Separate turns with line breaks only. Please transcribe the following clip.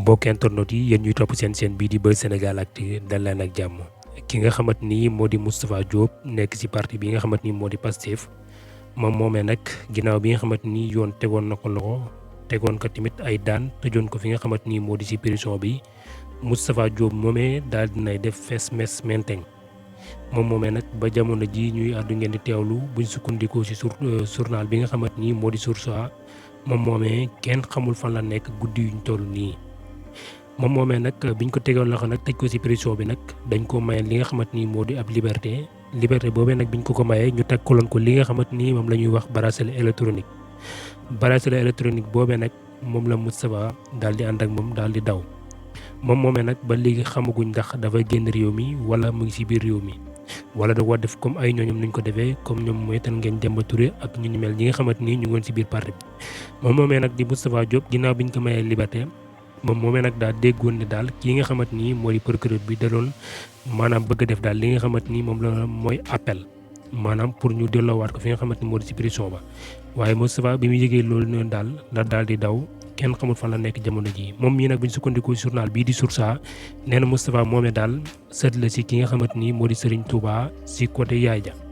mbokk internet yi yéen ñuy topp seen chaîne bii di Buzz Sénégal Actu dal leen ak jàmm ki nga xamante ni moo di Moustapha Diop nekk ci parti bi nga xamante ni moo di Pastef moom moomee nag ginnaaw bi nga xamante ni yoon tegoon na ko loxo tegoon ko tamit ay daan tëjoon ko fi nga xamante ni moo di ci prison bi Moustapha Diop moomee daal dinay def fees mes menteng moom moomee nag ba jamono ji ñuy àddu ngeen di teewlu buñ sukkandikoo ci journal bi nga xamante ni moo di Source A moom moomee kenn xamul fan la nekk guddi yuñ toll nii. moom moomee nag biñ ko tegoon loxo nag tëj ko ci prison bi nag dañ ko maye li nga xamante ni moo di ab liberté boobee nag biñ ko mayee ñu tekkaloon ko li nga xamante ni moom la ñuy wax bracelet électronique boobee nag moom la Moustapha daal di ànd ak moom daal di daw moom moomee nag ba léegi xamaguñ ndax dafa génn réew mi wala mu ngi ci biir réew mi wala da ko def comme ay ñooñum nuñ ko defee comme ñoom mooy tan ngeen Demba Touré ak ñu mel ñi nga xamante ni ñu ngi woon ci biir parti bi moom moomee nag di Moustapha Diop ginnaaw biñ ko mayee liberté moom moomee nag daal déggoon ne daal kii nga xamante ni moo di procureur bi da doon maanaam bëgg a def daal li nga xamante ni moom la mooy appel maanaam pour ñu delloowaat ko fi nga xamante ni moo di ci prison ba waaye Moustapha bi mu yëgee loolu noonu daal la daal di daw kenn xamul fan la nekk jamono ji moom mii nag bu ñu sukkandikoo journal bii di Source A nee na Moustapha moomee daal sët la si ki nga xamante ni moo di Serigne Touba si côté Yaay Ja